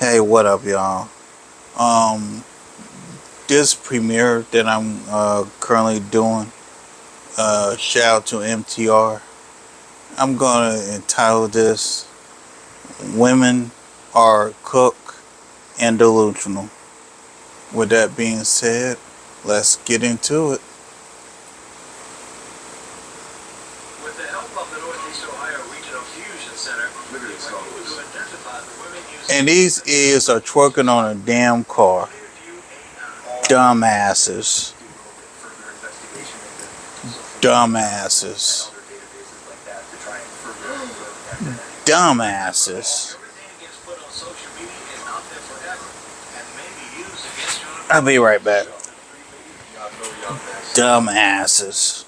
Hey, what up, y'all? Um, this premiere that I'm currently doing, shout out to MTR. I'm gonna entitle this "Women Are Cook and Delusional." With that being said, let's get into it. With the help of the Northeast Ohio Regional Fusion Center, we were able to identify the women using And these is are twerking on a damn car. Dumbasses. Dumbasses. Dumbasses. I'll be right back. Dumbasses.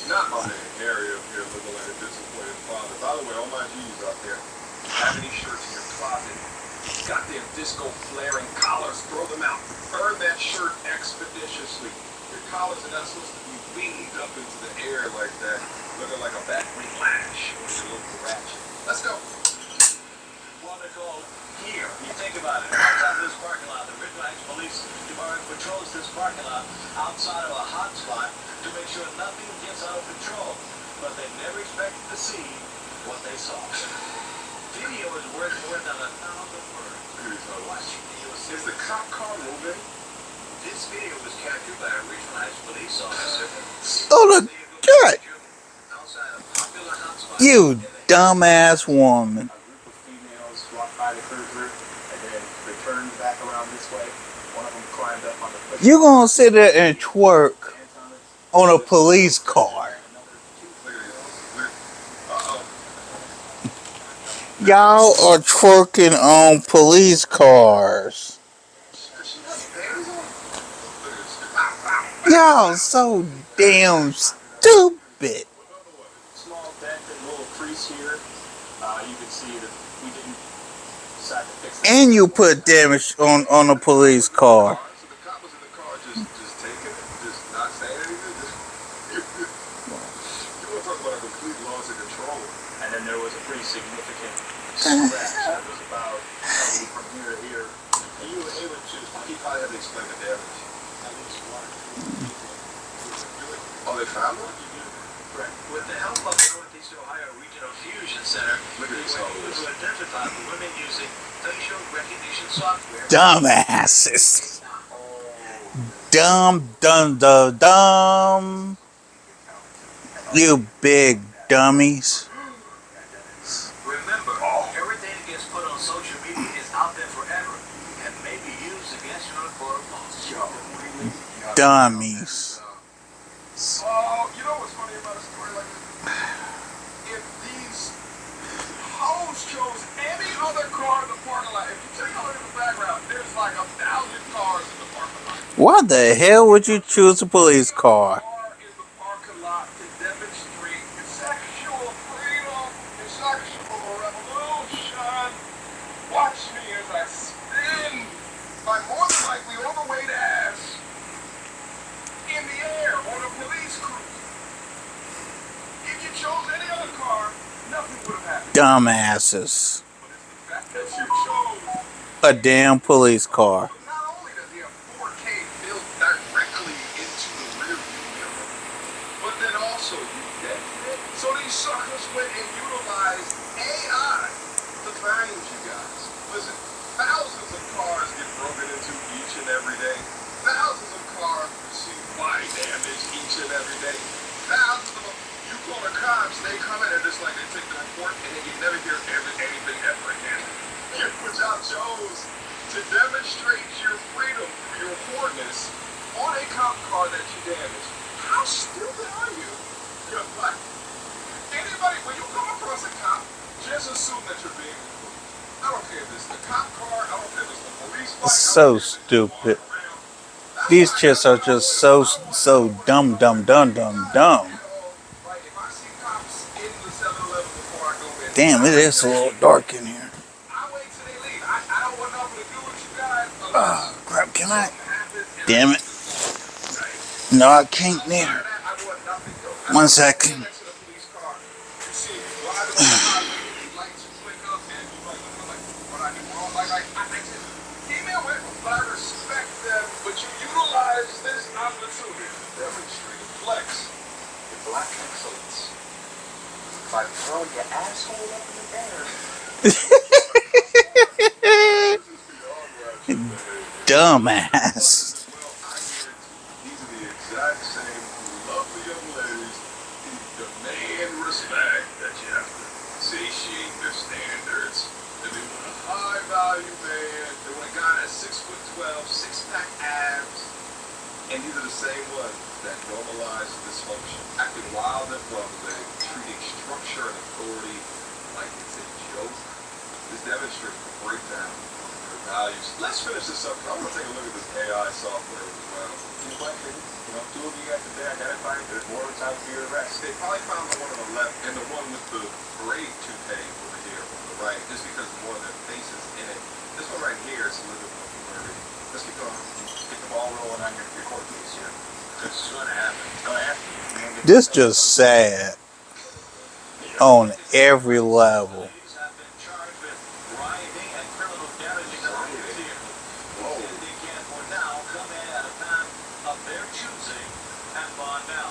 Not my area up here looking like a disappointed father. By the way, all my G's out there, have any shirts in your closet, goddamn disco flaring collars, throw them out. Burn that shirt expeditiously. Your collars are not supposed to be winged up into the air like that, looking like a battery lash when you look ratchet. Let's go. Well, Nicole, here, you think about it. Outside of this parking lot, the Richmond Heights Police Department patrols this parking lot outside of a hot spot to make sure nothing gets out of control. But they never expected to see what they saw. Video is worth more than 1,000 words. Watch. Is the cop car moving? This video was captured by a Richmond Heights police officer. Oh, look, God. Outside a popular hotspot. You dumbass woman. A group of females walked by the cruiser and then returned back around this way. One of them climbed up on the push. You gonna sit there and twerk on a police car? Y'all are twerking on police cars. Y'all so damn stupid. Small dent and little crease here. You can see that we didn't decide to fix it. And you put damage on a police car. So the cop was in the car just taking it, just not saying anything. You want to talk about a complete loss of control. And then there was a pretty significant scratch that was about from here to here. And you were able to, he probably had to explain the damage. Oh, they found one? Right. With the help of the Northeast Ohio Regional Fusion Center, we were able to identify the women using facial recognition software. Dumbasses. Dumb. You big dummies. Remember, everything that gets put on social media is out there forever and may be used against you in a court of law. Dummies. You know what's funny about a story like this? If these hoes chose any other car in the parking lot, if you take a look at the background, there's like 1,000 cars in the parking lot. Why the hell would you choose a police car? In the parking lot to demonstrate sexual freedom and sexual revolution. Watch me as I spin my more than likely overweight ass in the air on a police cruiser. If you chose any other car, nothing would have happened. Dumbasses. But it's the fact that you chose A damn police car. not only does he have 4K built directly into the rear view mirror, but then also you get it. So these suckers went and utilized AI to find you guys. Listen, thousands of cars get broken into each and every day. Thousands of cars receive body damage each and every day. Thousands of them. You call the cops, they come in and just like they take the report and then you never hear anything ever again. Which I chose to demonstrate your freedom through your whoreness on a cop car that you damaged. How stupid are you? You're like, anybody, when you come across a cop, just assume that you're being recorded. I don't care if it's the cop car, I don't care if it's the police bike. So stupid. These chicks are just so dumb, dumb, dumb, dumb, dumb. Like, if I see cops in the 7-Eleven before I go in, Damn, it is a little dark in here. I wait till they leave. I don't want nothing to do with you guys unless Oh, crap, can I? something happens and I Damn need it. to talk, right? No, I can't Outside neither. of that, I want nothing. I One don't want to get second. next to the police car. You see me driving on the highway, these lights flick up, and you like, look like, what I do wrong? Like, I just keep me away from, but I respect them. But you utilize this opportunity to demonstrate a flex in black excellence by throwing your asshole up in the air. This is beyond ratchet behavior. Dumbass. Well, I guarantee these are the exact same lovely young ladies who demand respect that you have to satiate their standards. And they want a high value man. They want a guy that's 6'12", 6-pack abs. And these are the same ones that normalize dysfunction, acting wild and bumbling, treating structure and authority like it's a joke. This demonstrates the breakdown of their values. Let's finish this up. I want to take a look at this AI software as well. Any questions? Two of you guys today identified there's more time for your arrest. They probably found the one on the left and the one with the braid toupee over here on the right, just because more of their faces in it. This one right here is a little bit more blurry. Let's keep going. Get the ball rolling on your court case here. This is going to happen. It's going to happen. This just sad on every level.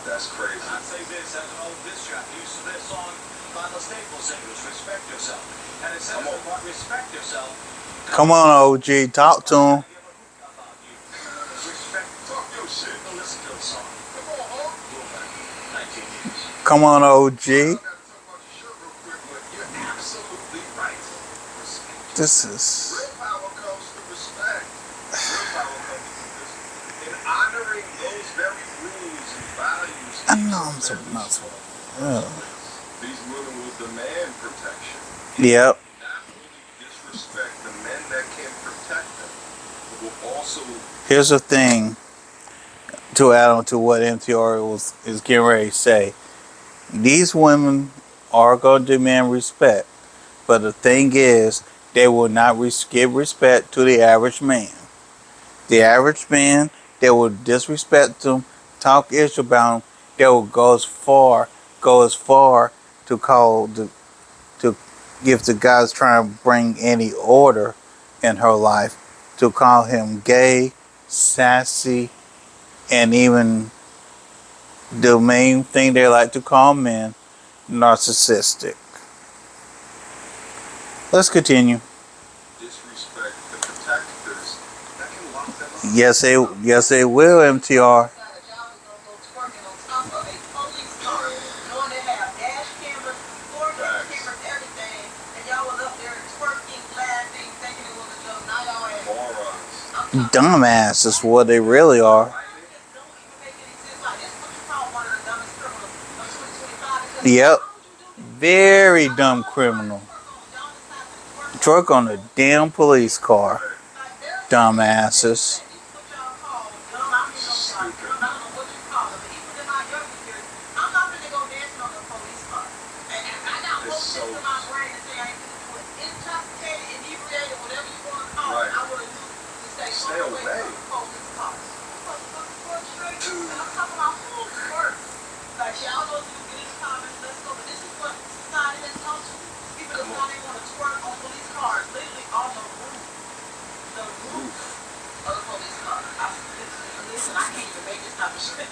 That's crazy. I'd say this as an old disc jockey used to this song by the Staples Singers, Respect Yourself. And it says, respect yourself. Come on, OG, talk to him. Respect. Talk your shit. Listen to the song. Come on, huh? 19 years. Come on, OG. I gotta talk about your shirt real quick, but you're absolutely right. Respect. This is. Real power comes through respect. Real power comes through this. In honoring those very rules and values. I know I'm so not so. These women will demand protection. Yep. Not only disrespect the men that can protect them, but will also. Here's the thing. To add on to what MTR is getting ready to say, these women are going to demand respect, but the thing is, they will not give respect to the average man. The average man, they will disrespect them, talk ish about them. They will go as far to call to give the guys trying to bring any order in her life to call him gay, sassy, and even the main thing they like to call men, narcissistic. Let's continue. Disrespect the protectors that can lock them up. Yes, they will, MTR. Dumbass is what they really are. Yep. Very dumb criminal. Truck on a damn police car. Dumbasses. Stay away.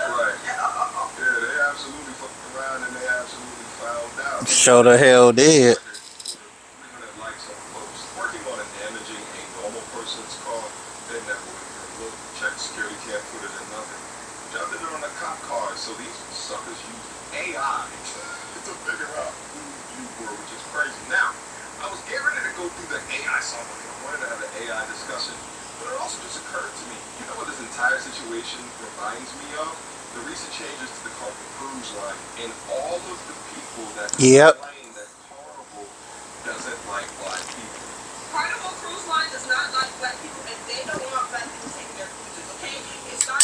Right. Yeah, they absolutely fucked around and they absolutely found out. Sure the hell did. 300 likes on post. Working on and damaging a normal person's car, they never would even look, check security cam footage and nothing. Jumped it on a cop car, so these suckers use AI to figure out who you were, which is crazy. Now, I was getting ready to go through the AI software. I wanted to have an AI discussion, but it also just occurred to me, you know what this entire situation reminds me of? The recent changes to the Carnival Cruise Line and all of the people that complain that Carnival doesn't like black people. Carnival Cruise Line does not like black people, and they don't want black people taking their cruises, okay? It started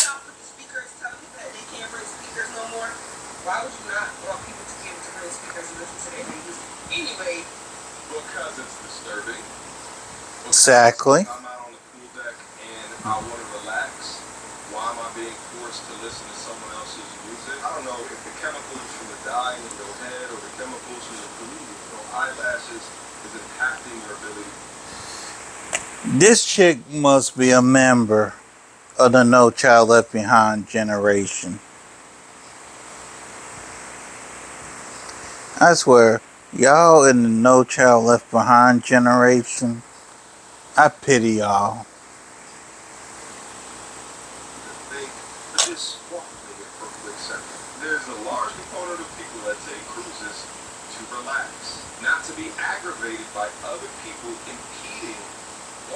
Why would you not want people to be able to bring speakers and listen to their music? Anyway. Because it's disturbing. Exactly. I'm out on the pool deck and I want to relax. Why am I being forced to listen to someone else's music? I don't know if the chemicals from the dye in your head or the chemicals from the glue, eyelashes is impacting your ability. This chick must be a member of the No Child Left Behind generation. I swear, y'all in the No Child Left Behind generation, I pity y'all. Just walk with me for a quick second. There's a large component of people that take cruises to relax, not to be aggravated by other people impeding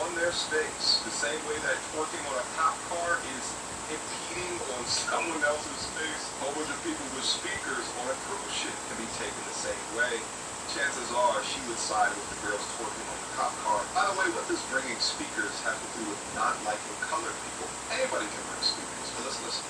on their space. The same way that twerking on a cop car is impeding on someone else's space. A whole bunch of people with speakers on a cruise ship can be taken the same way. Chances are she would side with the girls twerking on the cop car. By the way, what does bringing speakers have to do with not liking colored people? Anybody can bring speakers, but let's listen.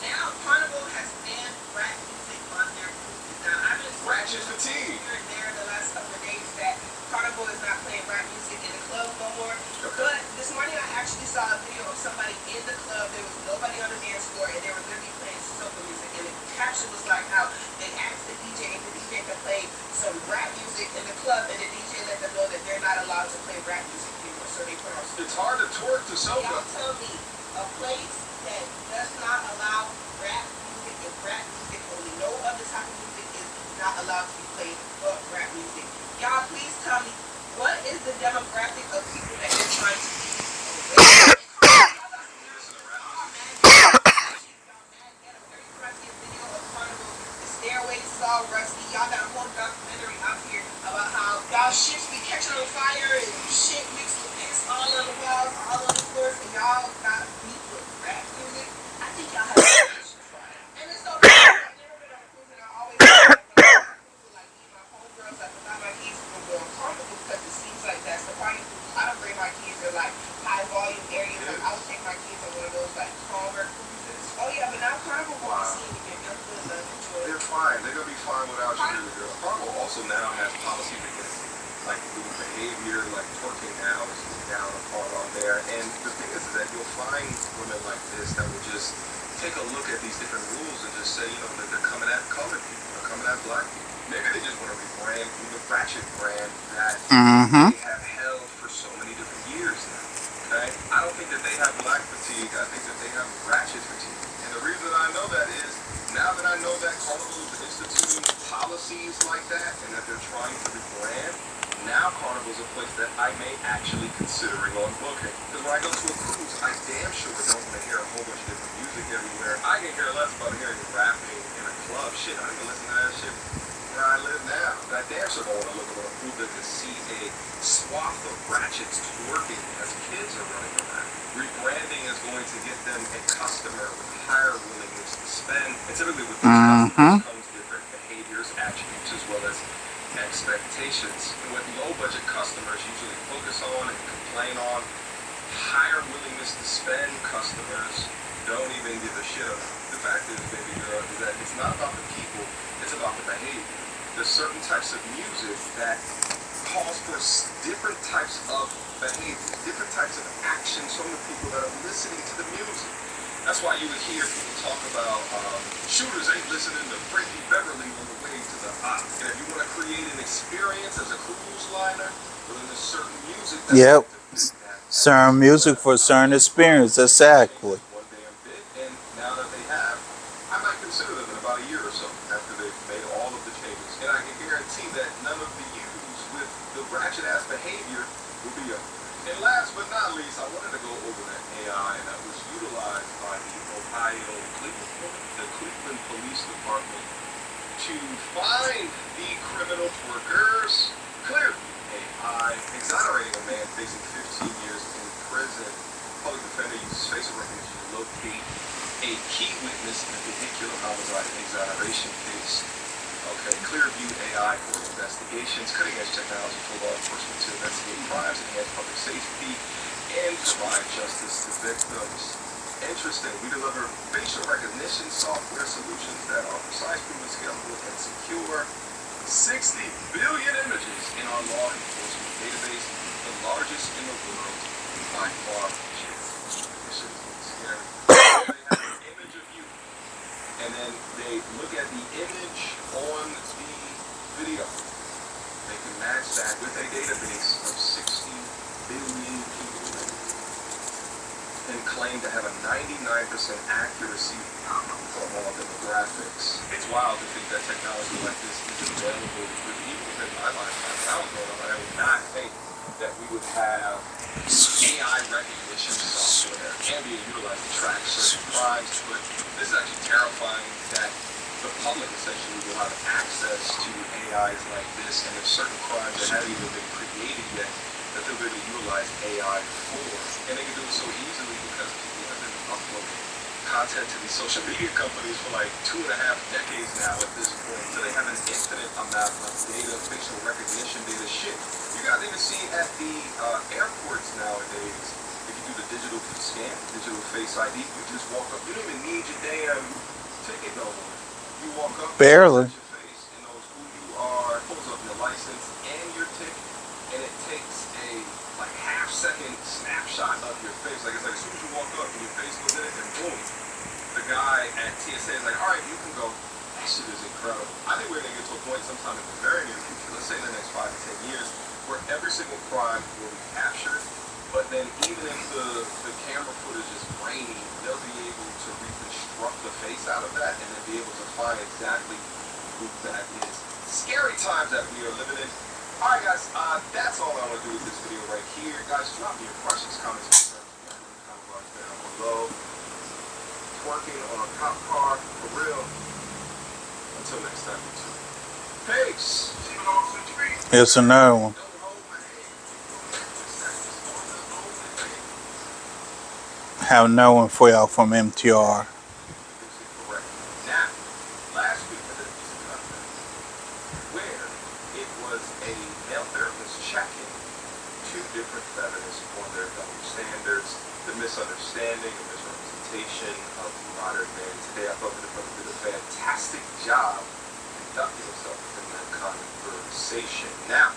Now, Carnival has banned rap music on their cruises. Now, I've been Ratchet fatigue. here and there the last couple of days that Carnival is not playing rap music in the club no more. Okay. But this morning I actually saw a video of somebody in the club. There was nobody on the dance floor and they were literally playing soca music. And the caption was like how they asked the DJ if the DJ could play some rap music in the club and the DJ let them know that they're not allowed to play rap music anymore. So they put on It's hard to twerk to soca. Y'all tell me a place that does not allow rap music and rap music only. No other type of music is not allowed to be played but rap music. Y'all please tell me what is the demographic of people that you're trying to reach? Stairways is all rusty. Y'all got a whole documentary out here about how y'all ships be catching on fire and shit mixed with piss all on the walls, all on the floors, and y'all got beef with rap music. I think y'all have and it's so bad. I've never been on a cruise and I always like me and my homegirls, like without my kids from going Carnival because it seems like that's the party cruise. I don't bring my kids to like high volume areas. Like I would take my kids on one of those like calmer cruises. Oh yeah, but now Carnival won't see anything. They're fine. They're gonna be fine without you, girl. Carnival also now has policies against like food behavior, like twerking now is down a part on there. And the thing is that you'll find women like this that will just take a look at these different rules and just say, you know, that they're coming at colored people, they're coming at black people. Maybe they just want to rebrand the ratchet brand that they have held for so many different years now. Okay? I don't think that they have black fatigue. I think that they have ratchet fatigue. And the reason I know that is now that I know that Carnival is instituting policies like that and that they're trying to rebrand, now Carnival's a place that I may actually considering on booking. Because when I go to a cruise, I damn sure don't want to hear a whole bunch of different music everywhere. I can care less about hearing rapping in a club. Shit, I don't even listen to that shit where I live now. I damn sure don't want to look on a pool deck and see a swath of ratchets twerking as kids are running around. Rebranding is going to get them a customer with higher willingness to spend. And typically with these customers comes different behaviors, attributes, as well as expectations. And what low budget customers usually focus on and complain on, higher willingness to spend customers don't even give a shit about. The fact is, baby girl, is that it's not about the people, it's about the behavior. There's certain types of music that calls for different types of behavior, different types of actions from the people that are listening to the music. That's why you would hear people talk about shooters ain't listening to Frankie Beverly on the way to the op. And if you want to create an experience as a cruise liner, well, then there's certain music that's certain music for certain experience, exactly. one damn bit. And now that they have, I might consider them in about a year or so after they've made all of the changes. And I can guarantee that none of the use with the ratchet ass behavior will be up. And last but not least, I wanted to go over that AI that was utilized by the Cleveland Police Department to find the criminal twerkers. Clearview AI exonerating a man facing 15 years in prison. Public defender uses facial recognition to locate a key witness in a vehicular homicide exoneration case. Okay, Clearview AI for investigations, cutting-edge technology for law enforcement to investigate crimes, enhance public safety, and provide justice to victims. Interesting, we deliver facial recognition software solutions that are precise, proven by far. Shit, this shit is scary. They have an image of you, and then they look at the image on the video. They can match that with a database of 60 billion people and claim to have a 99% accuracy for all demographics. It's wild to think that technology like this is available even within my lifetime. I don't know, but I would not think that we would have AI recognition software can be utilized to track certain crimes, but this is actually terrifying that the public essentially will have access to AIs like this, and there's certain crimes that haven't even been created yet that they'll be able to utilize AI for. And they can do it so easily because people have been uploading content to these social media companies for like 2.5 decades now at this point. So they have an infinite amount of data, facial recognition data. Shit, you guys even see at the airports nowadays, if you do the digital scan, digital face ID, you just walk up. You don't even need your damn ticket no more. You walk up, Barely. your face, and knows who you are, pulls up your license and your ticket, and it takes a like half-second snapshot of your face. Like it's like as soon as you walk up and your face goes in it, and boom, the guy at TSA is like, all right, you can go. That shit is incredible. I think we're gonna get to a point sometime in the very near future, let's say in the next 5 to 10 years, where every single crime will be captured. But then even if the camera footage is grainy, they'll be able to reconstruct the face out of that and then be able to find exactly who that is. Scary times that we are living in. Alright guys, that's all I want to do with this video right here. Guys, drop me your questions, comments, concerns, comment box down below. Twerking on a cop car, for real. Until next time, YouTube. Peace! Here's another one. Have another one for y'all from MTR. Now, last week I did a piece of content where it was a male therapist checking 2 different feminists on their double standards, the misunderstanding and misrepresentation of modern men. Today I thought that the brother did a fantastic job conducting himself within that conversation. Now,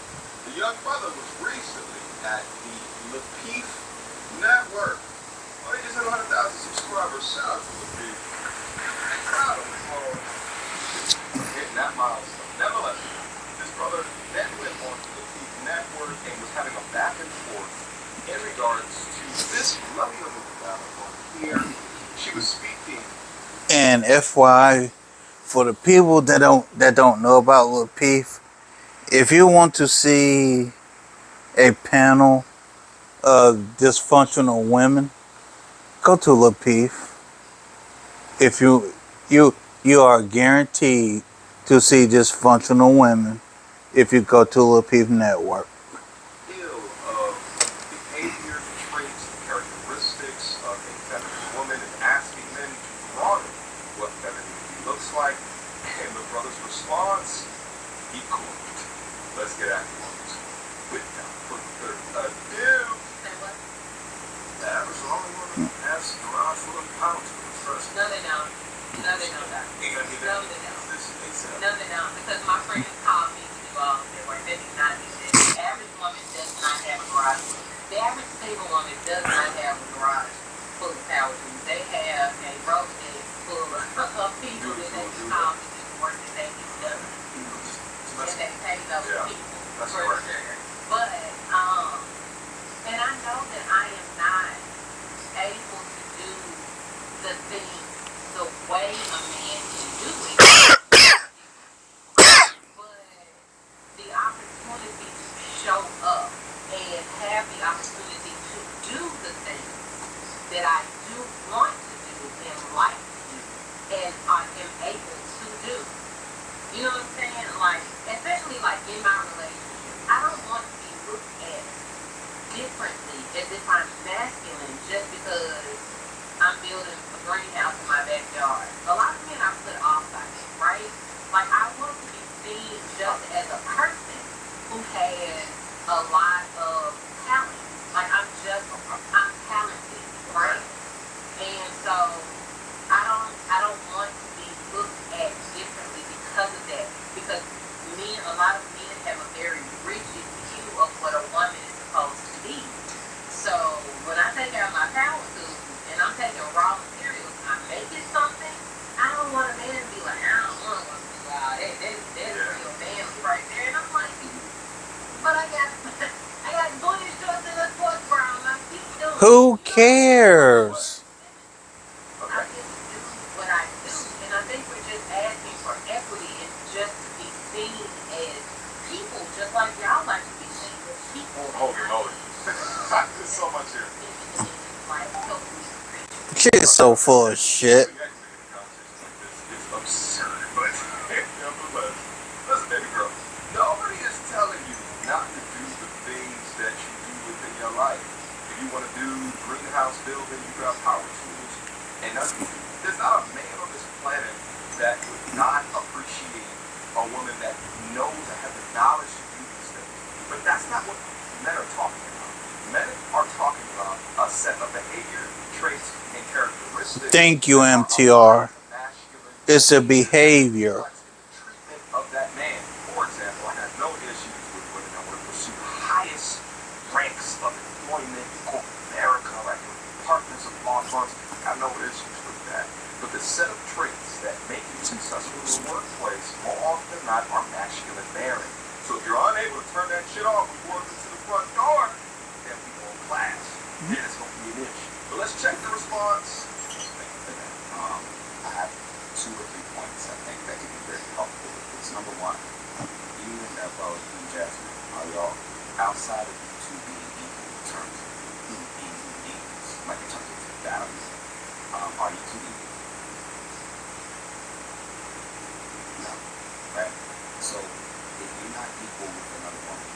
the young brother was recently at the Lapeef Network. Oh, he just hit 100,000 subscribers. Shout out to Lapeef. I'm proud of him for hitting that milestone. Nevertheless, this brother then went on to the Lapeef Network and was having a back and forth in regards to this lovely little down here. She was speaking. And FYI, for the people that don't know about Lil Peep, if you want to see a panel of dysfunctional women, go to Lil Peep. If you are guaranteed to see dysfunctional women if you go to Lil Peep Network. Ill of behavior, traits, characteristics of a feminine woman and asking men to broaden what femininity looks like. And the brother's response, he quoted. Let's get active on this. Without further ado. The average lonely woman has a garage full of pouches. No, they don't. No, they don't. No, they don't. No, they don't. Because my friends called me to do all of their work. They do not do this. The average woman does not have a garage. The average single woman does not have a garage full of power tools. They have a Rolodex full of people that they can call to do the work that they get done. And they pay those people for sure. But, and I know that I am not able to do the things the way a man can do it. But the opportunity to show up and have the opportunity to do the things that I do want to do and like to do and I am able to do. You know what I'm saying? Like, especially like in my relationship, I don't want to be looked at differently as if I'm masculine just because I'm building a greenhouse in my backyard. A lot of men are put off by it, right? Like, I want to be seen just as a person who has a lot of talent. Like, I'm talented, right? And so I don't want to be looked at differently because of that. Who cares? I just do what I do, and I think we're just asking for equity and just to be seen as people, just like y'all like to be seen as people. Holy moly. There's so much here. Like helping me preach. She is so full of shit. It's absurd, but nevertheless. Listen, baby girl, nobody is telling you not to do the things that you do within your life. If you want to do greenhouse building, you got power tools, and there's not a man on this planet that would not appreciate a woman that knows and has the knowledge to do these things. But that's not what men are talking about. Men are talking about a set of behavior, traits, and characteristics. Thank you, MTR. It's a behavior. Treatment of that man. For example, I have no issues with women that want to pursue the highest ranks of employment in corporate America, like partners of law firms. I have no issues with that. But the set of traits that make you successful in the workplace, more often than not, are masculine bearing. So if you're unable to turn that shit off before it's to the front door, then we won't class. Then it's going to be an issue. But let's check the response. I have 2 or 3 points I think that can be very helpful with this. Number one, you and you and Jasmine, are y'all outside of you two being equal in terms of being equals, like in terms of values? Are you two equal? No, right? So if you're not equal with another woman,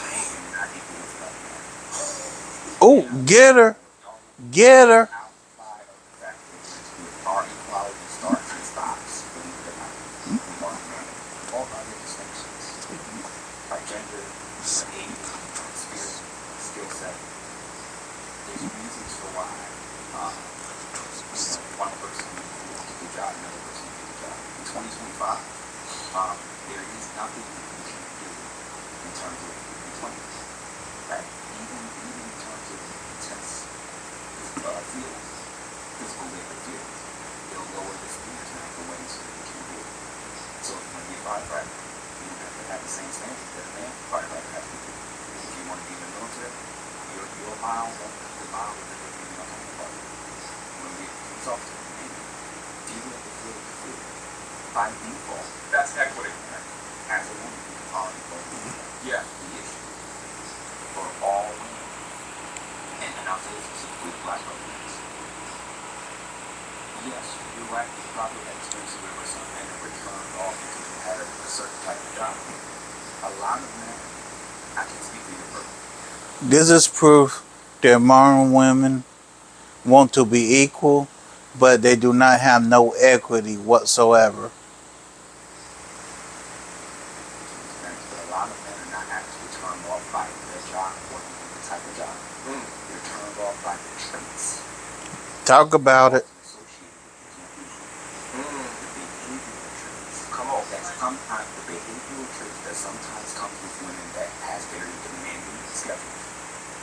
you're not equal with another man. Oh, get her. Get her. Outside of the fact that our equality starts and stops, believe it or not. We are men. All other distinctions, like gender, age, spirit, skill set, there's reasons for why one person will do a good job, another person will do a good job. In 2025, there is nothing we can do in terms of employment, right? Even in terms of intense fields, physical labor fields, they'll lower the standards now for ways so that we can do it. So if you want to be a firefighter, you don't have to have the same standards that a man firefighter has to do. If you want to be in the military, your mile won't be the mile that they're giving up on the park. You want to be a police officer, and deal with the field to field. By default, That's equity. as a woman, you can already go through Yeah. the issue for all women. And I'll say this specifically with black women. Yes, you're right. You probably had experiences where some men were turned off because you had a certain type of job. A lot of men, I can speak for your purpose. This is proof that modern women want to be equal, but they do not have no equity whatsoever. But a lot of men are not actually turned off by their job or the type of job. They're turned off by the traits Talk about it. associated with the behavioral traits. Come on. The behavioral traits that sometimes comes with women that has very demanding schedules,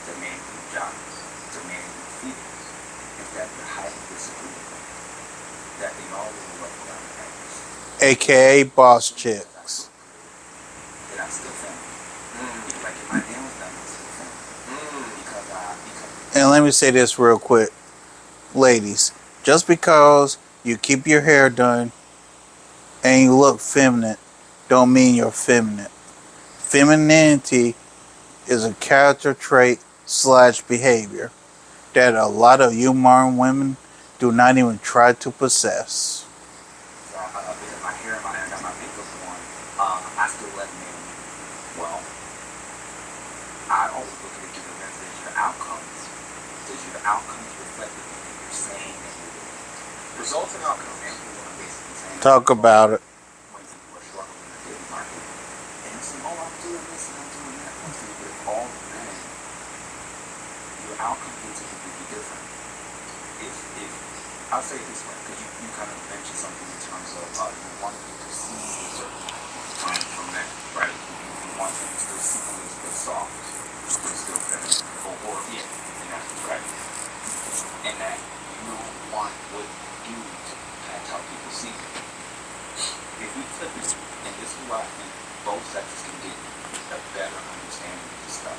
demanding jobs, demanding fields, is that they're highly disagreeable, that they always work around the edges. AKA boss chicks. That I still think. Like if my nails done, I still think. Because And let me say this real quick. Ladies, just because you keep your hair done and you look feminine, don't mean you're feminine. Femininity is a character trait / behavior that a lot of you modern women do not even try to possess. because my hair, I got my makeup on, I still let men. Well, I always look at it through the lens of your outcomes. Does your outcomes reflect the thing that you're saying that you're doing? Results and outcomes. And people are basically saying Talk about it. when people are struggling in the dating market. And it's like, oh, I'm doing this and I'm doing that. I'm saying, but if all the men, your outcome is completely different. If I'll say it this way, because you kind of mentioned something in terms of you want to be perceived a certain from men, right? You want them to still see you as still soft, still feminine, or yeah, and that's right. And that you don't want what you do to impact how people see you. If we flip it, and this is why I think both sexes can get a better understanding of this stuff.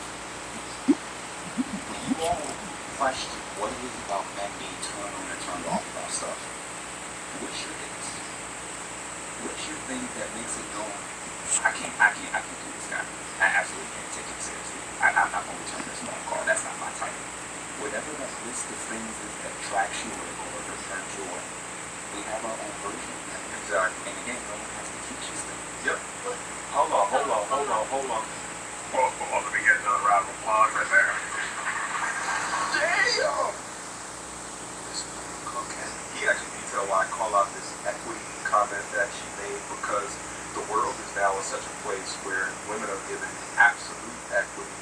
When you all thing that makes it known, I can't do this guy. I absolutely can't take him seriously. I'm not going to return this phone call. That's not my type. Whatever that list of things is that attracts you or returns you on, we have our own version of that. Exactly. And again, no one has to teach us that. Yep. Hold on. Well, let me get another round of applause right there. Damn! This cocaine. He actually detailed why I call out this equity comment that she made, because the world is now in such a place where women are given absolute equity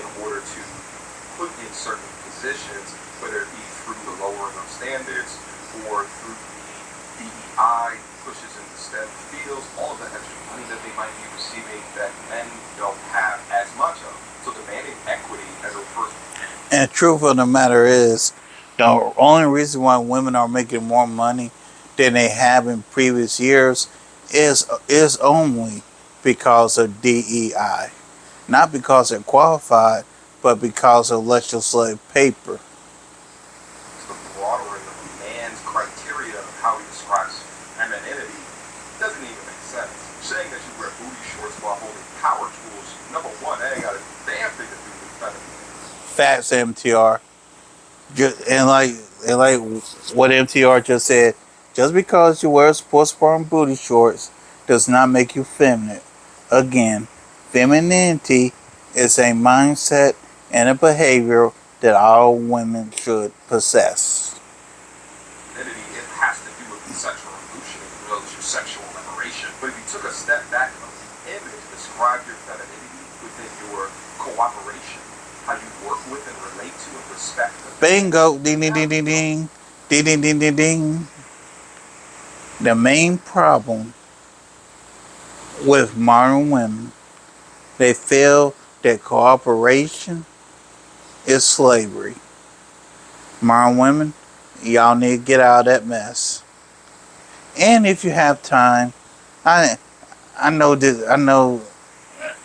in order to put in certain positions, whether it be through the lowering of standards or through the DEI pushes into STEM fields, all of that extra money that they might be receiving that men don't have as much of. So demanding equity as a first. And the truth of the matter is, the only reason why women are making more money than they have in previous years is only because of DEI. Not because they're qualified, but because of legislative paper. The broadening of a man's criteria of how he describes femininity doesn't even make sense. Saying that you wear booty shorts while holding power tools, number one, that ain't got a damn thing to do with femininity. Facts, MTR. And like what MTR just said, just because you wear sports bra and booty shorts does not make you feminine. Again, femininity is a mindset and a behavior that all women should possess. Femininity, it has to do with sexual evolution as well as your sexual liberation. But if you took a step back from the image, describe your femininity within your cooperation, how you work with and relate to and respect. Bingo! Ding ding ding ding ding. Ding ding ding ding ding. The main problem with modern women, they feel that cooperation is slavery. Modern women, y'all need to get out of that mess. And if you have time, I know this. I know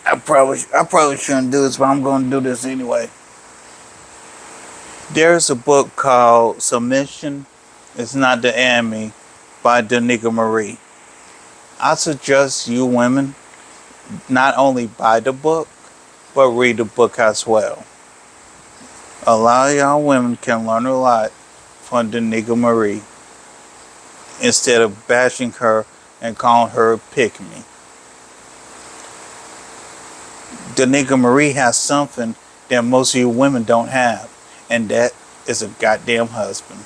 I probably shouldn't do this, but I'm going to do this anyway. There's a book called Submission Is Not the Enemy by Danica Marie. I suggest you women not only buy the book, but read the book as well. A lot of y'all women can learn a lot from Danica Marie instead of bashing her and calling her a pick-me. Danica Marie has something that most of you women don't have, and that is a goddamn husband.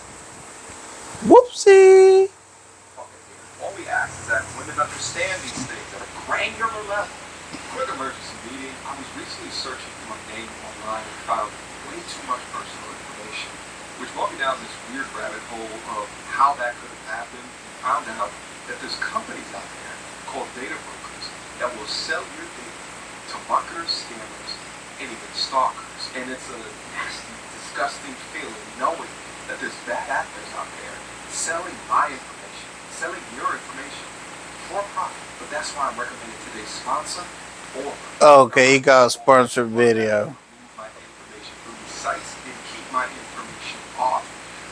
Whoopsie! All we ask is that women understand these things at a granular level. Quick emergency meeting. I was recently searching for my name online and found way too much personal information, which brought me down this weird rabbit hole of how that could have happened. And found out that there's companies out there called data brokers that will sell your data to marketers, scammers, and even stalkers. And it's a nasty, disgusting feeling knowing that there's bad actors out there selling my information, selling your information for profit. But that's why I'm recommending today's sponsor, Aura. Okay, you got a sponsored video. Move my information through these sites and keep my information off.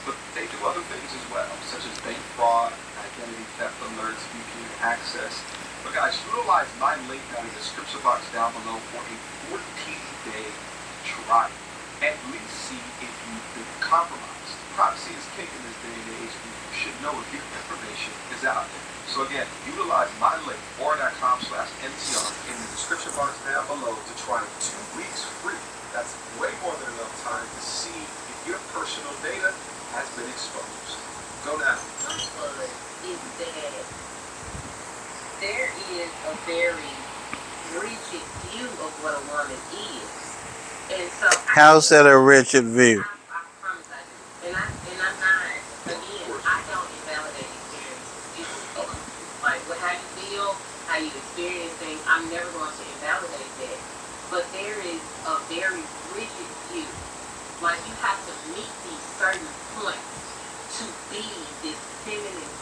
But they do other things as well, such as bank fraud, identity theft alerts, VPN access. But guys, utilize my link down in the description box down below for a 14-day trial. At least see if you've been compromised. Privacy is king in this day and age, and you should know if your information is out there. So again, utilize my link, aura.com/MTR, in the description box down below to try 2 weeks free. That's way more than enough time to see if your personal data has been exposed. Go now. First one is that there is a very rigid view of what a woman is. And so How's that a rigid view? I promise I do. And I'm not, again, I don't invalidate experiences. It's like how you feel, how you experience things, I'm never going to invalidate that. But there is a very rigid view. Like you have to meet these certain points to be this feminine.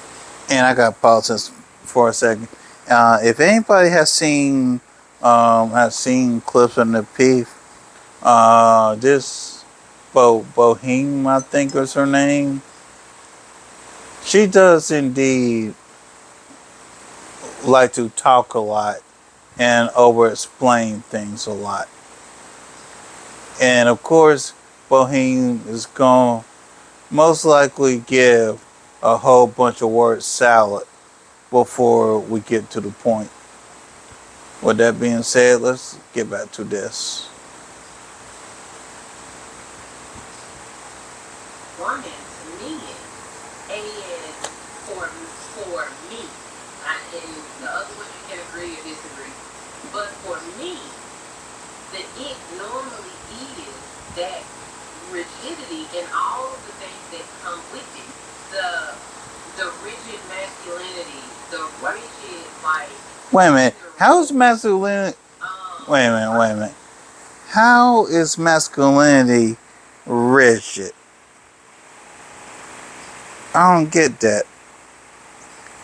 And I got to pause this for a second. If anybody has seen clips on the Peef, this Boheme, I think was her name. She does indeed like to talk a lot and over explain things a lot. And of course, Bohemian is going to most likely give a whole bunch of word salad before we get to the point. With that being said, let's get back to this. Woman to men, and for me, and the other one you can agree or disagree, but for me, the it normally is that rigidity and all of the things that come with it, the rigid masculinity, the rigid like. Wait a minute. How is masculinity? Wait a minute. How is masculinity rigid? I don't get that.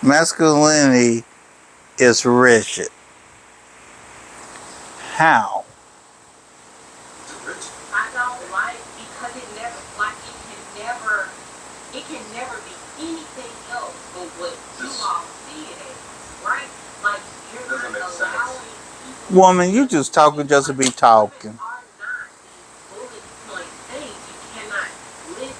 Masculinity is rigid. How? I don't like because it can never be anything else but what you all see it as, right? Like you're Doesn't not make sense. allowing people. Woman, you just talking just to be talking. Are not these bullet point things. You cannot list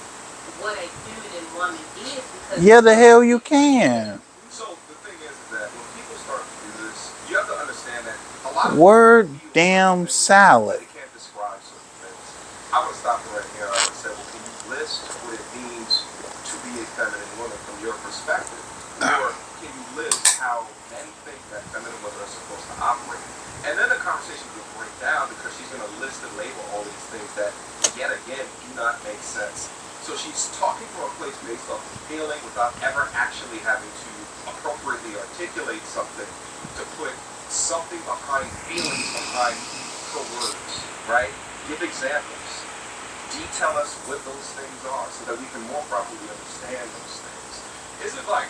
what a feminine woman is because Yeah, the hell you can. So the thing is that when people start to do this, you have to understand that a lot of Word people feel damn certain things, salad. they can't describe certain things. I would stop it right here. I would say, well, can you list what it means to be a feminine woman from your perspective? Or can you list how men think that feminine women are supposed to operate? And then the conversation will break down because she's going to list and label all these things that, yet again, do not make sense. So she's talking from a place based off of feeling without ever actually having to appropriately articulate something to put something behind feelings behind her words, right? Give examples. Detail us what those things are so that we can more properly understand those things. Isn't like,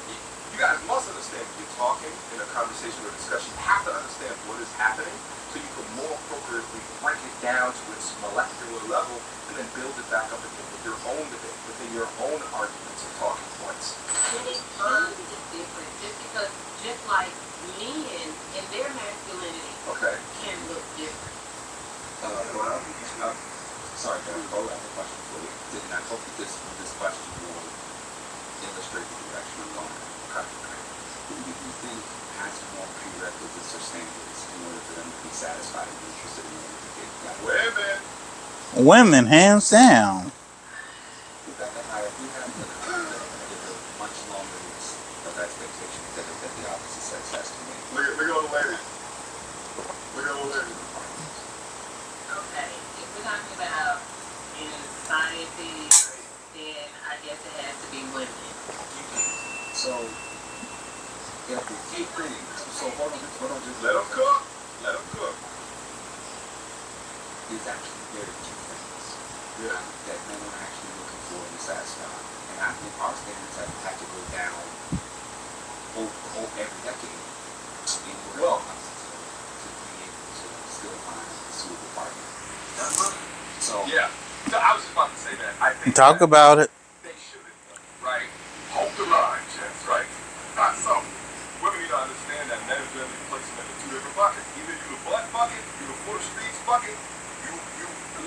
you guys must understand when you're talking in a conversation or discussion, you have to understand what is happening so you can more appropriately break it down to its molecular level and then build it back up again with your own debate, within your own arguments and talking points. and it can be different just because just like men and their masculinity Okay. can look different. Sorry, Gary, go ahead. The question for you. And I hope that this question will illustrate the direction I'm going. Okay. Who do you think has more prerequisites or standards in order for them to be satisfied and interested in order to get that? Women. Women, hands down. Who got the higher? Who has the much longer list of expectations that the opposite sex has to make? Look at all the ladies. Look at all the ladies. Okay, if we're talking about in society, then I guess it has to be women. So, if the key thing, so hold on, just Let them cook. Let them cook. There's actually very few things Yeah. that men are actually looking for to satisfy. And I think our standards have had to go down over every decade in order for us to be able to still find a suitable partner. So, Yeah. So I was just about to say that. I think Talk that about it. they should have, right? Hold the line, gents, right? Not so. Women need to understand that men and women place them in two different buckets. Either you the butt bucket, you the for the streets bucket, you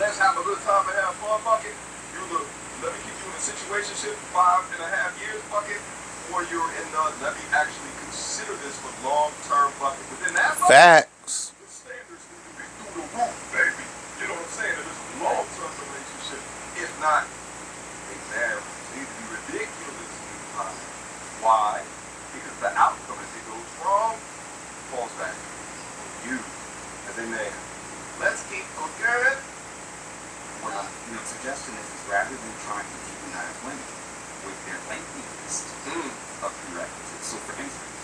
let's have a good time and have fun bucket, you the let me keep you in a situationship 5.5 years bucket, or you're in the let me actually consider this for long-term bucket. Within that bucket, Facts. the standards need to be through the roof, baby. You know what I'm saying? If it's a long-term relationship, if not, they damn need to be ridiculously high. Why? Because the outcome as it goes wrong falls back on you as a man. Let's keep cooking. what I'm suggesting is rather than trying to demonize women with their lengthy list of prerequisites. So, for instance,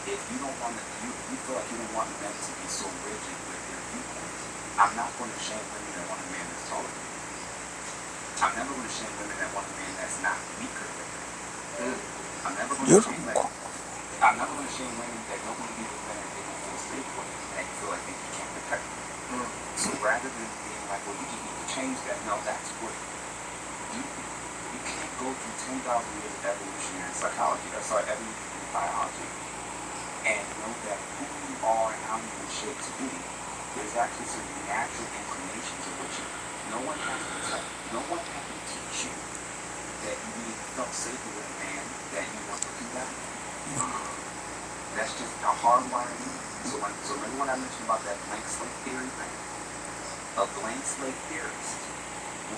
if you don't want to, you feel like you don't want men to be so rigid with their viewpoints, I'm not going to shame women that want a man that's taller than me. I'm never going to shame women that want a man that's not weaker than them. I'm never going to shame women. I'm not going to shame women that don't want to be with men and they don't feel safe with them and feel like they can't protect them. So rather than being like, well, you just need to change that, no, that's what you can't go through 10,000 years of evolutionary psychology, evolutionary biology, and know that actually some natural inclinations of which no one has to tell you. No one has to teach you that you need to feel safer with a man that you want to do that. That's just a hardwired in. So remember when I mentioned about that blank slate theory thing? A blank slate theorist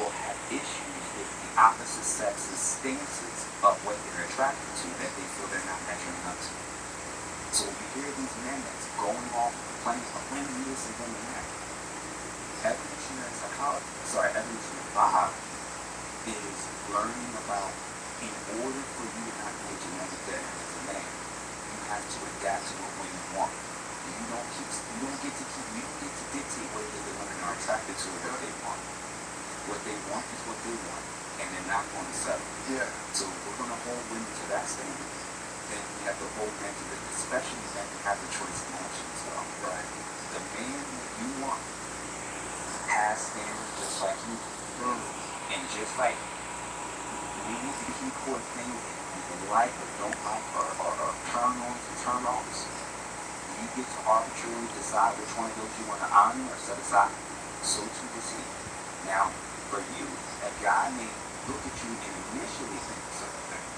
will have issues with the opposite sex's stances of what they're attracted to that they feel they're not measuring up to. So when you hear these men that's going off playing this and then that, evolutionary Bob is learning about, in order for you to not make genetic debt as a man, you have to adapt to what women want. You don't get to dictate what it is that women are attracted to or what they want. What they want is what they want, and they're not going to settle. Yeah. So if we're going to hold women to that standard, then we have to hold men to this, especially men that have the choice in action as well. Right. The man that you want has standards just like you do. And just like these key core things that you like or don't like or turn on to turn offs, you get to arbitrarily decide which one of those you want to honor or set aside. So to deceive. Now, for you, a guy may look at you and initially think certain things.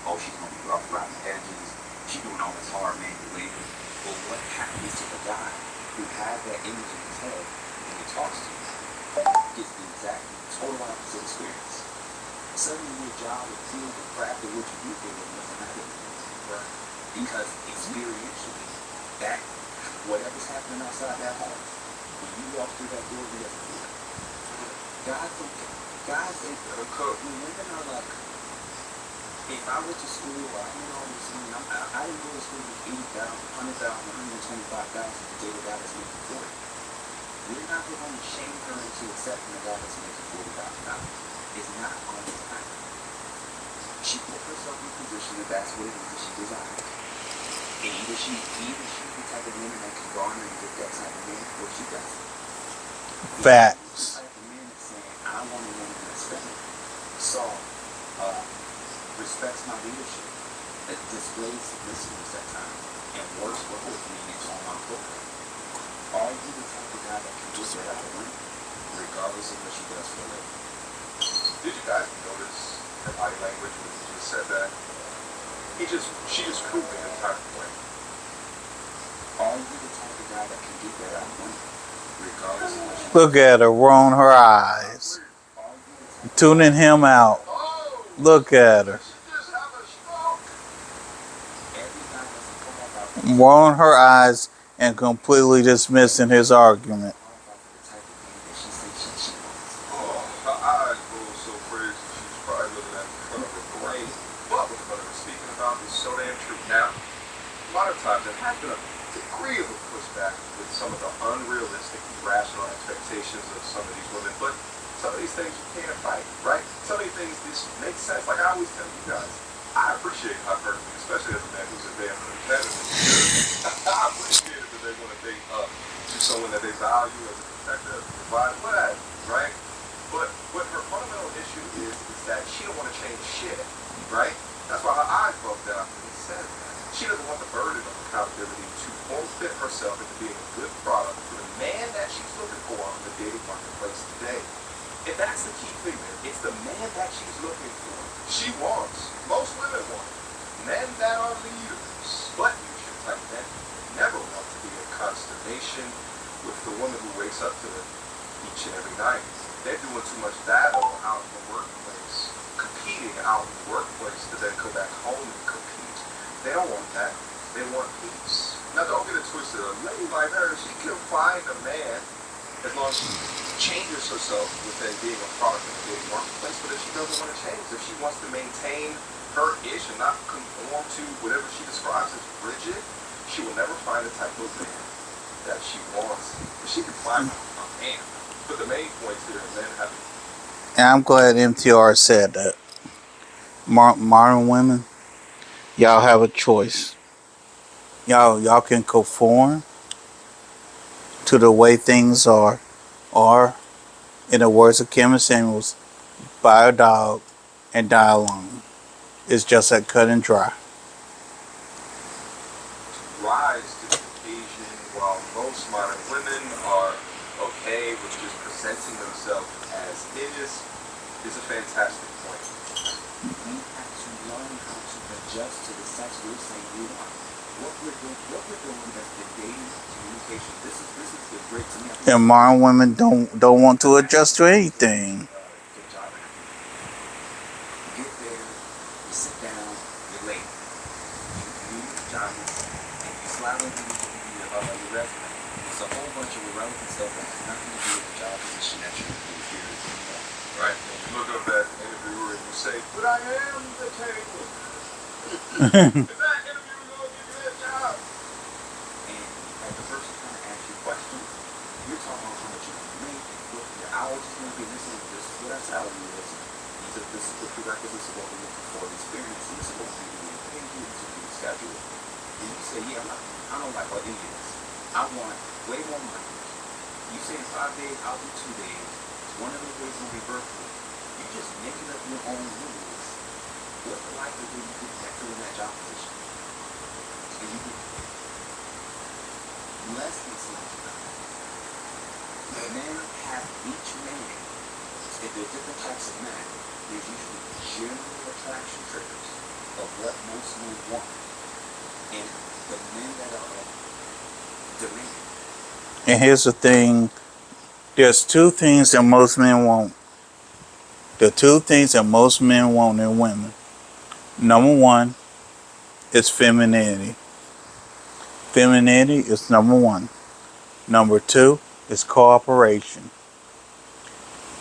Oh, she's going to be rough around the edges. She's doing all this hard manual labor. But what happens to the guy who has that image in his head when he talks to you? Gets the exact total opposite experience. Suddenly your job is deal with craft of what you do for them doesn't matter. Right. Because experientially, that whatever's happening outside that home, when you walk through that door, you have to feel it. Guys, they cook. When women are like, if I went to school, I didn't know this money. I didn't go to school with 80,000, 100,000, 125,000 to date a guy that's making 40. We're not going to shame her into accepting a guy that's making $40,000. It's not going to happen. She put herself in a position that that's what it is that she desires. And either she's the type of woman that can garner and get that type of man, or she doesn't. Facts. The type of man that's saying, I want a woman that's feminine, soft, respects my leadership, that displays submissiveness at times, and works with me and it's on my program. Are you the type of guy that can just let out a women, regardless of what she does for a living? Did you guys notice her body language when he just said that? She just proved it in type of way. Are you the type of guy that can get that out of women, regardless of what she does? Look at her rolling her eyes, Are you the type tuning him out. Oh! Look at her, She just had a stroke! every guy that's a qualified rolling her eyes and completely dismissing his argument. for the type of man that she said she wants? Oh, her eyes rolled so crazy, she was probably looking at the front of her brain. But what her speaking about is so damn true. Now, a lot of times there has been a degree of a pushback with some of the unrealistic, irrational expectations of some of these women. But some of these things you can't fight, right? Some of these things just make sense. Like I always tell you guys, I appreciate her personally, especially as a man who's a damn competitor. I appreciate it that they want to date up to someone that they value as a protector, as a provider, whatever, right? But what her fundamental issue is that she don't want to change shit, right? That's why her eyes broke down when he said that. She doesn't want the burden of accountability to forfeit herself into being a good product for the man that she's looking for on the dating marketplace today. And that's the key thing there. It's the man that she's looking for. She wants, most women want, men that are leaders. But leadership type men never want to be in consternation with the woman who wakes up to them each and every night. They're doing too much battle out in the workplace, competing out in the workplace to then come back home and compete. They don't want that. They want peace. Now don't get it twisted. A lady like her, she can find a man as long as she changes herself within being a product of the dating marketplace. But if she doesn't want to change, if she wants to maintain her ish and not conform to whatever she describes as rigid, she will never find the type of man that she wants. But she can find a man. But the main point here is men have. And I'm glad MTR said that. Modern women, y'all have a choice. Y'all can conform to the way things are, or, in the words of Kim Samuels, buy a dog and die alone. It's just that cut and dry. Rise to the occasion while most modern women are A, was just presenting themselves as is a fantastic point. We have to learn how to adjust to the sex we're saying we want. What we're doing as the dating communication. This is the great to me. And modern women don't want to adjust to anything. Good job. You get there, you sit down, you're late. You read your pajamas, and you slide over your resume. It's a whole bunch of irrelevant stuff that has nothing to do with the job position that you're here to do. Right. And you look up at the interviewer and you say, but I am the table. Is that interviewer going to give you that job? And as the person trying to ask you questions, you're talking about how much you're going to make, what your hours is going to be, this is what our salary is. This is the prerequisites of what we're looking for, the experience, and this is what we're going to pay you, this is what we're schedule. And you say, yeah, I don't like what any of this. I want way more money. You say in 5 days, I'll do 2 days. One of those days will be virtual. You're just making up your own rules. What's the likelihood you get that fill in that job position? And you get less than something. The men have each man, if there's different types of men, there's usually general attraction triggers of what most men want. And the men that are demanding. And here's the thing. There's two things that most men want. The two things that most men want in women. Number one is femininity. Femininity is number one. Number two is cooperation.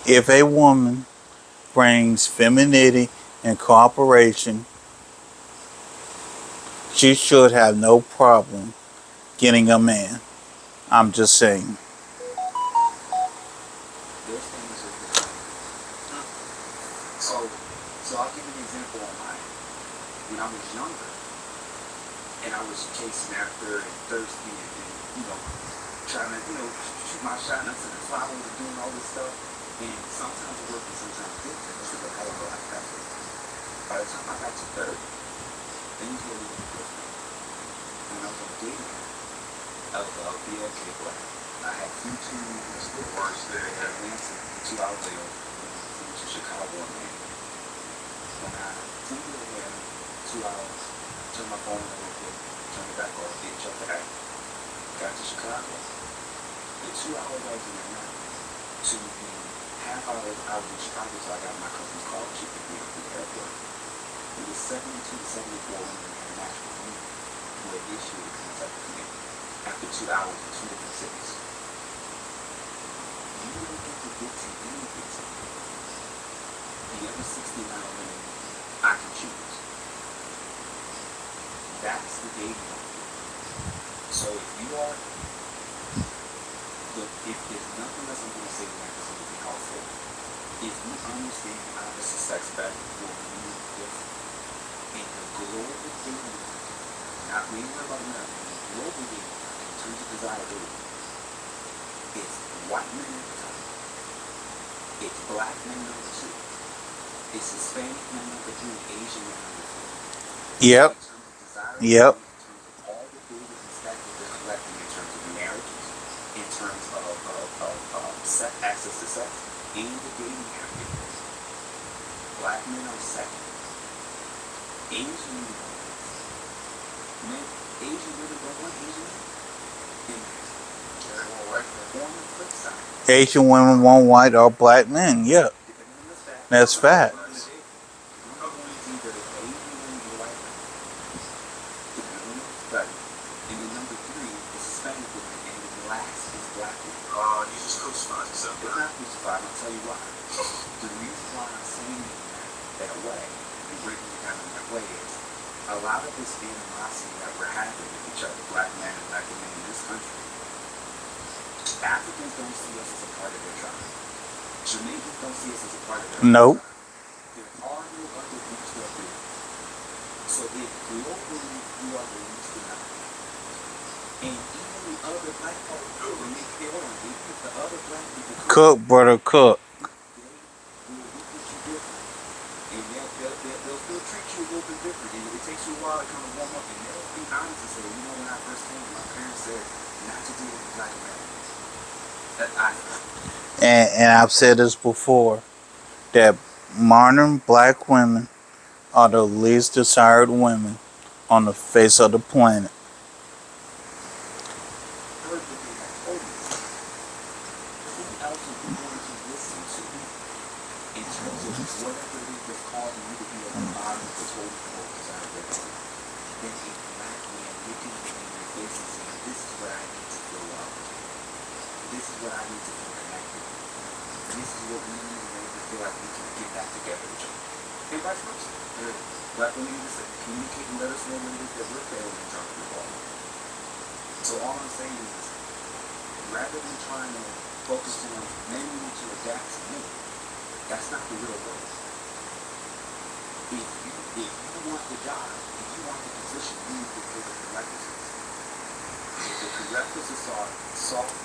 If a woman brings femininity and cooperation, she should have no problem getting a man. I'm just saying. There's things that so I'll give you an example on mine. When I was younger, and I was chasing after and thirsty and trying to, shoot my shot next to the flowers and doing all this stuff. And sometimes it worked and sometimes it didn't. This is a hell of a life after. By the time I got to 30, things were a little different. When I was on dating, I was a BLK black. I had few tunes, the worst day in Atlanta, 2 hours later, to Chicago and Maine. When I tingled away 2 hours, turned my phone on real quick, turned it back off, didn't check the app. Got to Chicago. The 2 hours I was in Atlanta to the half hour I was in Chicago, so I got my cousin's car and she picked me up from the airport. It was 72 to 74 when we had a national meeting who had issued a contact with me after 2 hours in 2 different cities. You don't get to anything to me. The other 60-mile limit, I can choose. That's the dating market. So if you are, look, if there's nothing else I'm going to say tonight that's going to be helpful, if you understand the opposite sex better, you'll move different. In the global dating market, not really about America, in the global dating market, in terms of desirability, it's white men at the top. It's black men number 2. It's Hispanic men number 3, Asian men number 4. Yep. In terms of desirability, Yep. in terms of all the data and stats that they're collecting in terms of marriages, in terms of access to sex, and the dating market, black men are second. Asian men don't want Asian men. On the flip side, Asian women want white or black men. Yeah, depending on the fact, that's fact. one of these either Asian women or white men, depending on the study. And then number 3 is Hispanic women, and then last is black women. You just crucified yourself. It's not crucified, I'll tell you why. The reason why I'm saying that way, and breaking it down in that way, is a lot of this animosity that we're having with each other, black men and black women in this country, Africans don't see us as a part of their tribe. Jamaicans don't see us as a part of their Nope. tribe. There are no other groups that do. So if globally you are the least denominator, and even the other black people, when they get on, even if the other black people Cook, brother, cook. they will look at you different. And they'll still treat you a little bit different. And it takes you a while to kind of warm up, and they'll be honest and say, when I first came, my parents said not to deal with black Americans. And I've said this before, that modern black women are the least desired women on the face of the planet. heard what they have told me. Who else are you going to listen to in terms of whatever it is that's causing you to be at the bottom of the totem pole desired than a black man looking you in your face and saying, this is what I need to feel loved. This is what I need to feel connected. This is what we need in order to feel like we can get back together with you. And vice versa. Black women need to communicate and let us know when it is that we're failing in terms of the ball. So all I'm saying is, rather than trying to focus on men need to adapt to me, that's not the real world. If you want the job, if you want the position, you need to fill the prerequisites. The prerequisites are soft,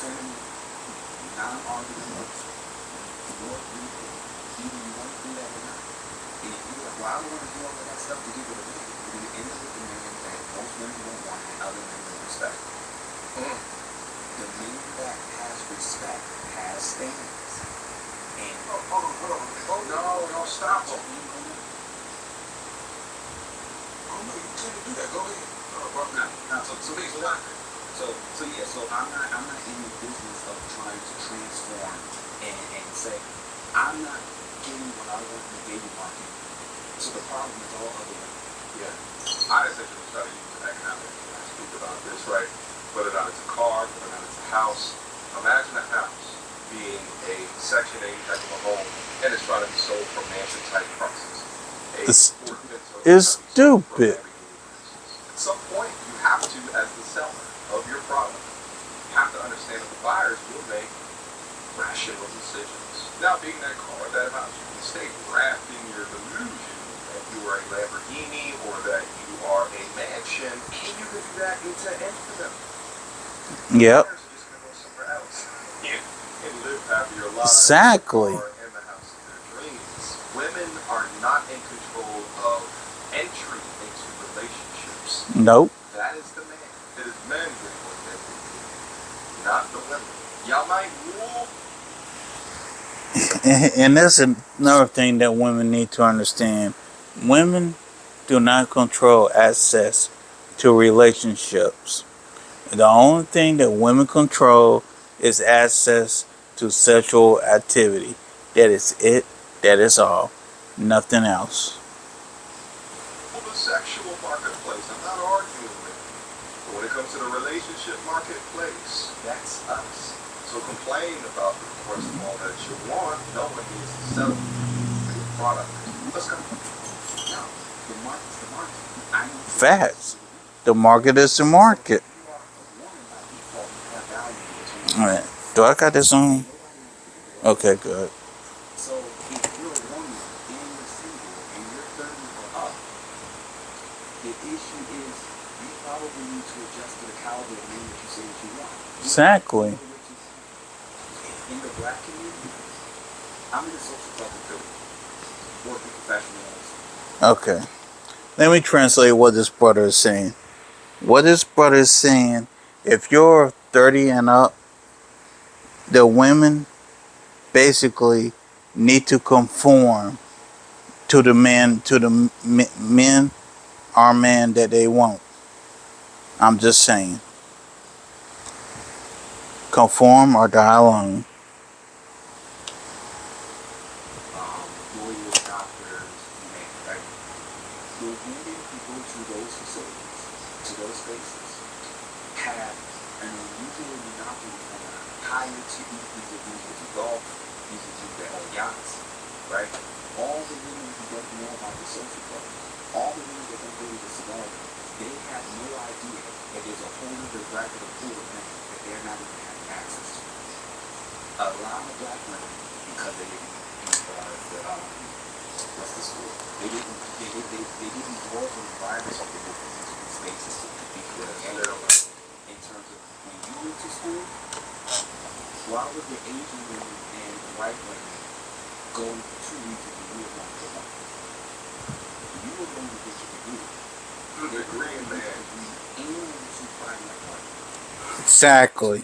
feminine, non-argumentative, more beautiful, either you want to do that or not. And if you're like, well, I don't want to do all of that stuff to give it a man, you're going to end up with the man that most women won't want and other men will respect. The man that has respect has standards. And Hold on. No, stop him. Oh, no, you can't do that. Go ahead. So I'm not in the business of trying to transform and say, I'm not getting what I want in the dating market. So the problem is all other women. Yeah. I essentially try to use economics when I speak about this, right? Whether or not it's a car, whether or not it's a house. Imagine a house being a Section 8 type of a home, and it's trying to be sold for mansion-type prices. It's stupid. At some point, you have to, as the seller of your product, have to understand that the buyers will make rational decisions. Now, being that car, that house, you can stay wrapped in your delusion that you are a Lamborghini or that you are a mansion, and you can do that into Amsterdam. Yep. Buyers are just going to go somewhere else and live happy your lives. Exactly. Or in the house of their dreams. Women are not in control of entry into relationships. Nope. That is the man. It is men who are that, not the women. Y'all might rule. And that's another thing that women need to understand. Women do not control access to relationships. The only thing that women control is access to sexual activity. That is it. That is all. Nothing else. Well, the sexual marketplace, I'm not arguing with it. But when it comes to the relationship marketplace, that's us. So complain about the course of all that you want. No one needs to sell your product. Let's go. No, the market's the market. I need to Facts. The market is the market. You are a woman by default, you have value between All right. Do I got this on? Okay, good. So if you're a woman and you're single and you're 30 or up, the issue is you probably need to adjust to the caliber of man that you say that you want. Exactly. In the black community, I'm in a social club in Philly, working professionals. Okay. Let me translate what this brother is saying. What this brother is saying, if you're 30 and up, the women basically need to conform to the men or man that they want. I'm just saying. Conform or die alone. Lawyers, doctors, you name it, right? The women who go to those facilities, to those spaces, have an unusual monopoly on a higher tier. These are people who golf, these are people that own yachts, right? All the women who don't know about the social club, all the women that don't go to the cigar bar, they have no idea that there's a whole other bracket of pool of men that they're not even having access to. A lot of black women, because they didn't what's the school? They didn't grow up in environments where they were put into these spaces to be creative. In terms of when you went to school, why would the Asian women and the white women go for 2 weeks and you were going for 1? You were going to get your degree. Degree in man. And to find that partner. Exactly.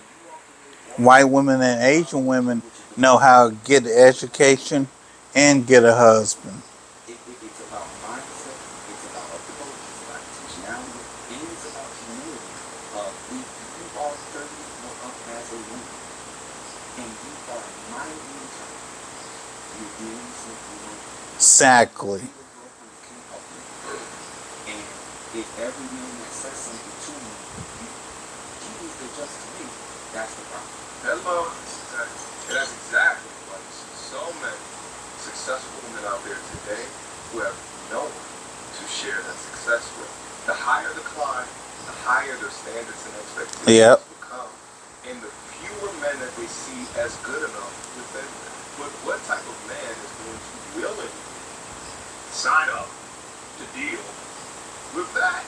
White women and Asian women know how to get an education and get a husband. It's about mindset, it's about approach, it's about intentionality, and it's about humility. If you are 30 or up as a woman, and you are mighty in time, you're dealing simply with Exactly. your girlfriend can't help you. And if every man that says something to me, he needs to adjust to me, that's the problem. Hello. And that's exactly why you see so many successful women out there today who have no one to share that success with. The higher the climb, the higher their standards and expectations Yep. become. And the fewer men that they see as good enough within them. But what type of man is going to willingly sign up to deal with that?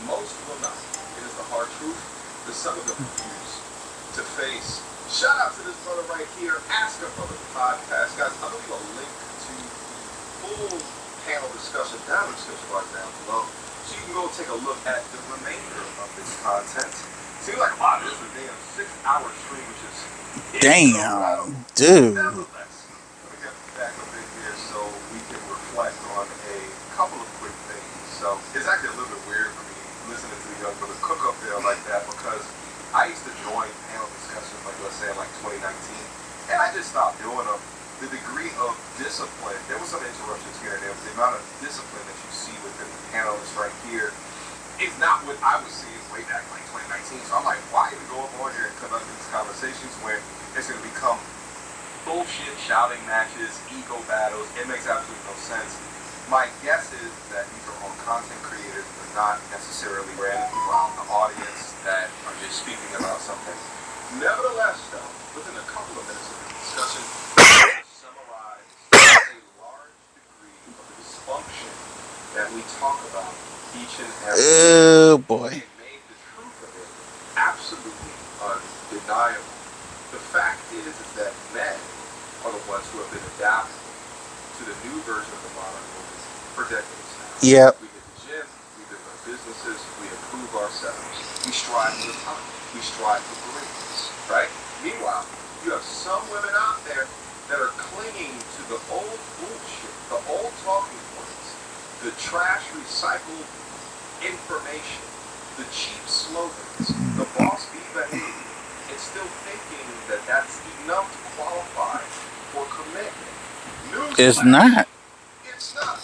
Most will not. It is the hard truth that some of them refuse to face. Shout out to this brother right here, Ask a Brother podcast. Guys, I'm going to leave a link to the full panel discussion down in the description box down below. So you can go take a look at the remainder of this content. Seems like a lot. This is a damn 6-hour stream, which is Damn, dude. nevertheless, let me get back up in here so we can reflect on a couple of quick things. So it's actually a little bit weird for me listening to the young brother cook up there like that because I used to join panel discussions, like let's say in like 2019, and I just stopped doing them. The degree of discipline, there was some interruptions here and there, but the amount of discipline that you see within the panelists right here is not what I was seeing way back in like 2019. So I'm like, why even go up on here and conduct these conversations when it's going to become bullshit shouting matches, ego battles? It makes absolutely no sense. My guess is that these are all content creators, but not necessarily random people out in the audience that are just speaking about something. Nevertheless, though, within a couple of minutes of the discussion, summarize a large degree of the dysfunction that we talk about each and every Oh boy. and made the truth of it absolutely undeniable. The fact is that men are the ones who have been adapting to the new version of the modern woman for decades now. Yep. We hit the gym, we build our businesses, we improve ourselves, we strive for the top, we strive for greatness, right? Meanwhile, you have some women out there that are clinging to the old bullshit, the old talking points, the trash recycled information, the cheap slogans, the boss bee behavior, and still thinking that that's enough to qualify for commitment. It's Newsflash, not. it's not.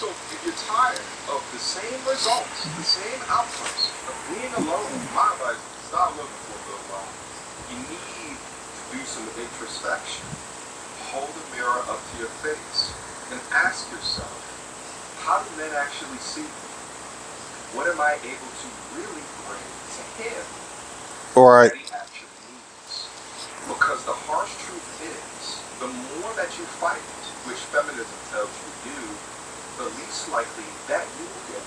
So if you're tired of the same results, the same outcomes of being alone, my advice is stop looking for a little while. You need to do some introspection. Hold the mirror up to your face and ask yourself, how do men actually see me? What am I able to really bring to him Right. that he actually needs? Because the harsh truth is, the more that you fight, which feminism tells you to do, the least likely that you will get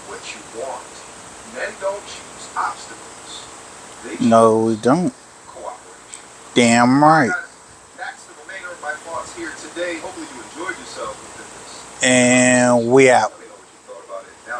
what you want. Men don't choose obstacles. They choose No, we don't. cooperation. Damn right. Guys, that's the remainder of my thoughts here today. Hopefully you enjoyed yourself with this. And we out.